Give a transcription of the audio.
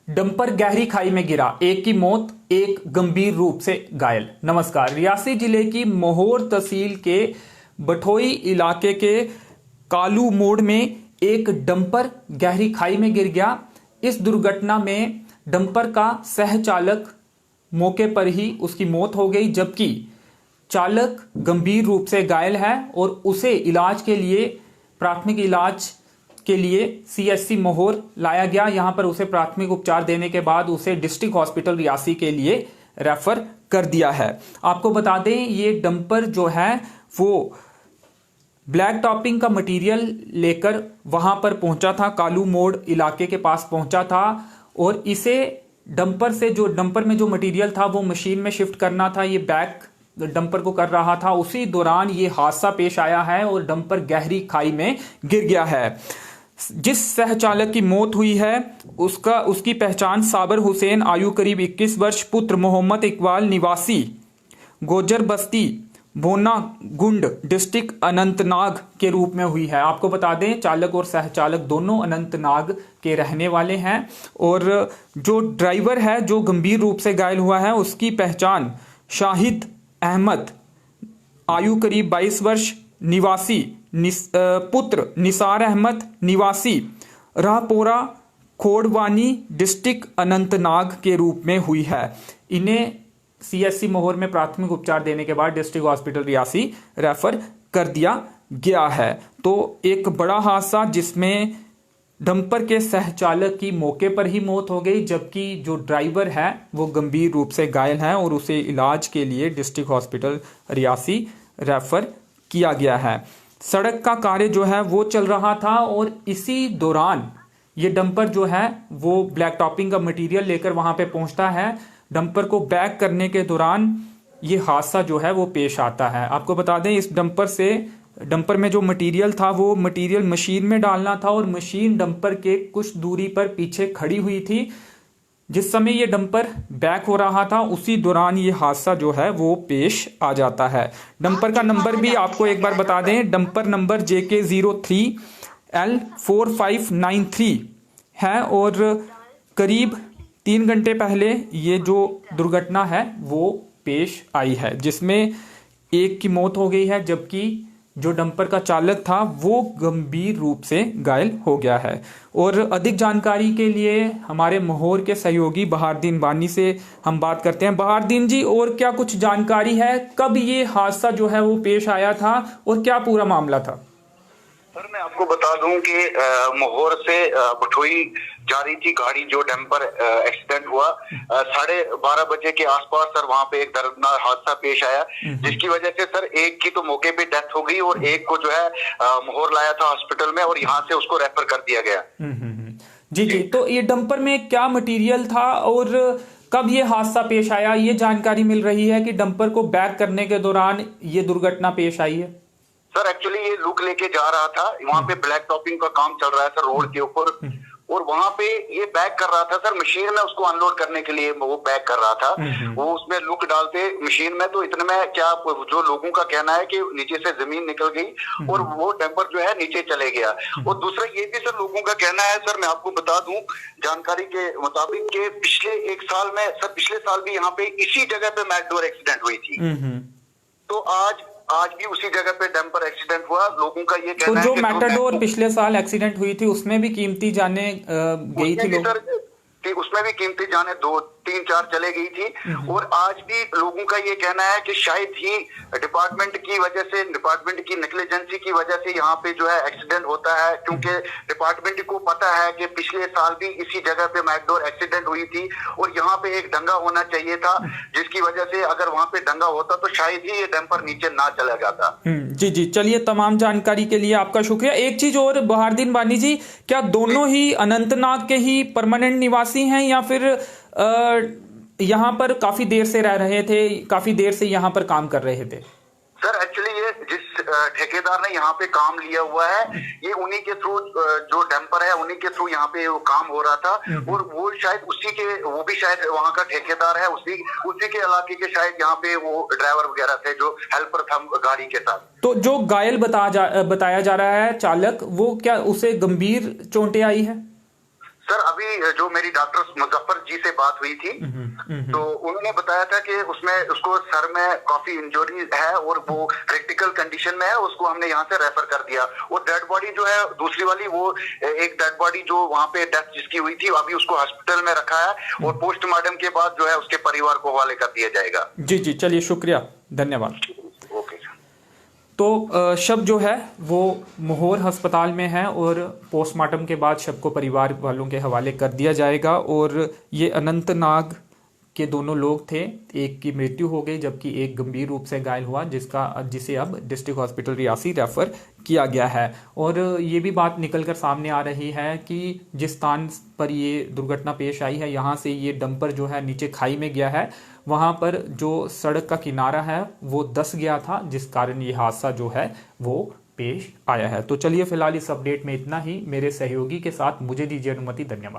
Dumper गहरी खाई में गिरा, एक की मौत, एक गंभीर रूप से घायल। नमस्कार। रियासी जिले की मोहोर तहसील के बठोई इलाके के कालू मोड़ में एक डंपर गहरी खाई में गिर गया। इस दुर्घटना में डंपर का सह चालक मौके पर ही उसकी मौत हो गई, जबकि चालक गंभीर रूप से घायल है और उसे इलाज के लिए प्राथमिक इलाज के लिए सीएचसी मोहोर लाया गया। यहां पर उसे प्राथमिक उपचार देने के बाद उसे डिस्ट्रिक्ट हॉस्पिटल रियासी के लिए रेफर कर दिया है। आपको बता दें, ये डंपर जो है वो ब्लैक टॉपिंग का मटेरियल लेकर वहां पर पहुंचा था, कालू मोड़ इलाके के पास पहुंचा था और इसे डंपर में जो मटेरियल था वो मशीन में शिफ्ट करना था। ये बैक डंपर को कर रहा था, उसी दौरान ये हादसा पेश आया है और डंपर गहरी खाई में गिर गया है। जिस सह चालक की मौत हुई है उसकी पहचान साबर हुसैन, आयु करीब 21 वर्ष, पुत्र मोहम्मद इकबाल, निवासी गोजर बस्ती, बोना गुंड, डिस्ट्रिक्ट अनंतनाग के रूप में हुई है। आपको बता दें, चालक और सह चालक दोनों अनंतनाग के रहने वाले हैं और जो ड्राइवर है जो गंभीर रूप से घायल हुआ है उसकी पहचान शाहिद अहमद, आयु करीब 22 वर्ष, निवासी पुत्र निसार अहमद, निवासी राहपोरा खोड़वानी, डिस्ट्रिक्ट अनंतनाग के रूप में हुई है। इन्हें सीएचसी मोहोर में प्राथमिक उपचार देने के बाद डिस्ट्रिक्ट हॉस्पिटल रियासी रेफर कर दिया गया है। तो एक बड़ा हादसा जिसमें डंपर के सह चालक की मौके पर ही मौत हो गई, जबकि जो ड्राइवर है वो गंभीर रूप से घायल है और उसे इलाज के लिए डिस्ट्रिक्ट हॉस्पिटल रियासी रेफर किया गया है। सड़क का कार्य जो है वो चल रहा था और इसी दौरान ये डंपर जो है वो ब्लैक टॉपिंग का मटेरियल लेकर वहां पे पहुंचता है। डंपर को बैक करने के दौरान ये हादसा जो है वो पेश आता है। आपको बता दें, इस डंपर में जो मटेरियल था वो मटेरियल मशीन में डालना था और मशीन डंपर के कुछ दूरी पर पीछे खड़ी हुई थी। जिस समय ये डंपर बैक हो रहा था उसी दौरान ये हादसा जो है वो पेश आ जाता है। डंपर का नंबर भी आपको एक बार बता दें, डंपर नंबर JK03L4593 है और करीब 3 घंटे पहले ये जो दुर्घटना है वो पेश आई है, जिसमें एक की मौत हो गई है, जबकि जो डंपर का चालक था वो गंभीर रूप से घायल हो गया है। और अधिक जानकारी के लिए हमारे मोहोर के सहयोगी बहारदीन बानी से हम बात करते हैं। बहारदीन जी, और क्या कुछ जानकारी है, कब ये हादसा जो है वो पेश आया था और क्या पूरा मामला था? सर, मैं आपको बता दूं कि मोहोर से बठोई जा रही थी गाड़ी, जो डंपर एक्सीडेंट हुआ 12:30 बजे के आसपास। सर, वहां पे एक दर्दनाक हादसा पेश आया, जिसकी वजह से सर एक की तो मौके पे डेथ हो गई और एक को जो है मोहोर लाया था हॉस्पिटल में और यहाँ से उसको रेफर कर दिया गया। जी जी, तो ये डंपर में क्या मटीरियल था और कब ये हादसा पेश आया? ये जानकारी मिल रही है कि डंपर को बैक करने के दौरान ये दुर्घटना पेश आई है। सर, एक्चुअली ये लुक लेके जा रहा था, वहां पे ब्लैक टॉपिंग का काम चल रहा है सर रोड के ऊपर, और वहां पे ये बैक कर रहा था सर मशीन में, उसको अनलोड करने के लिए वो बैक कर रहा था। वो उसमें लुक डालते मशीन में, तो इतने में क्या जो लोगों का कहना है कि नीचे से जमीन निकल गई और वो डंपर जो है नीचे चले गया। और दूसरा ये भी सर लोगों का कहना है, सर मैं आपको बता दूं जानकारी के मुताबिक कि पिछले 1 साल में सर, पिछले साल भी यहाँ पे इसी जगह पे मैकडोर एक्सीडेंट हुई थी, तो आज भी उसी जगह पे डंपर एक्सीडेंट हुआ। लोगों का ये कहना है जो मैटाडोर पिछले साल एक्सीडेंट हुई थी उसमें भी कीमती जाने गई थी लोग, उसमें भी कीमती जाने 2, 3, 4 चले गई थी। और आज भी लोगों का ये कहना है कि शायद ही डिपार्टमेंट की वजह से, डिपार्टमेंट की नेग्लिजेंसी की वजह से यहाँ पे जो है एक्सीडेंट होता है, क्योंकि डिपार्टमेंट को पता है कि पिछले साल भी इसी जगह पे मैकडोर एक्सीडेंट हुई थी और यहाँ पे एक दंगा होना चाहिए था, जिसकी वजह से अगर वहां पे दंगा होता तो शायद ही ये डंपर नीचे ना चला जाता। जी जी, चलिए, तमाम जानकारी के लिए आपका शुक्रिया। एक चीज और बहारदीन बानी जी, क्या दोनों ही अनंतनाग के ही परमानेंट निवासी हैं या फिर यहाँ पर काफी देर से रह रहे थे, काफी देर से यहाँ पर काम कर रहे थे? सर, एक्चुअली ये जिस ठेकेदार ने यहाँ पे काम लिया हुआ है, ये उन्हीं के थ्रू, जो डंपर है उन्हीं के थ्रू यहाँ पे वो काम हो रहा था और वो शायद वो भी शायद वहाँ का ठेकेदार है, उसी के इलाके के शायद यहाँ पे वो ड्राइवर वगैरह थे, जो हेल्पर था गाड़ी के साथ। तो जो घायल बताया जा रहा है चालक, वो क्या उसे गंभीर चोटें आई है? सर अभी जो मेरी डॉक्टर मुजफ्फर जी से बात हुई थी, तो उन्होंने बताया था कि उसमें उसको सर में काफी इंजरी है और वो क्रिटिकल कंडीशन में है, उसको हमने यहाँ से रेफर कर दिया। वो डेड बॉडी जो है दूसरी वाली, वो एक डेड बॉडी जो वहाँ पे डेथ जिसकी हुई थी, अभी उसको हॉस्पिटल में रखा है और पोस्टमार्टम के बाद जो है उसके परिवार को हवाले कर दिया जाएगा। जी जी, चलिए शुक्रिया, धन्यवाद। Okay sir. तो शव जो है वो मोहोर अस्पताल में है और पोस्टमार्टम के बाद शव को परिवार वालों के हवाले कर दिया जाएगा। और ये अनंतनाग के दोनों लोग थे, एक की मृत्यु हो गई जबकि एक गंभीर रूप से घायल हुआ, जिसे अब डिस्ट्रिक्ट हॉस्पिटल रियासी रेफर किया गया है। और ये भी बात निकलकर सामने आ रही है कि जिस स्थान पर ये दुर्घटना पेश आई है, यहाँ से ये डंपर जो है नीचे खाई में गया है, वहाँ पर जो सड़क का किनारा है वो धंस गया था, जिस कारण ये हादसा जो है वो पेश आया है। तो चलिए फिलहाल इस अपडेट में इतना ही। मेरे सहयोगी के साथ मुझे दीजिए अनुमति, धन्यवाद।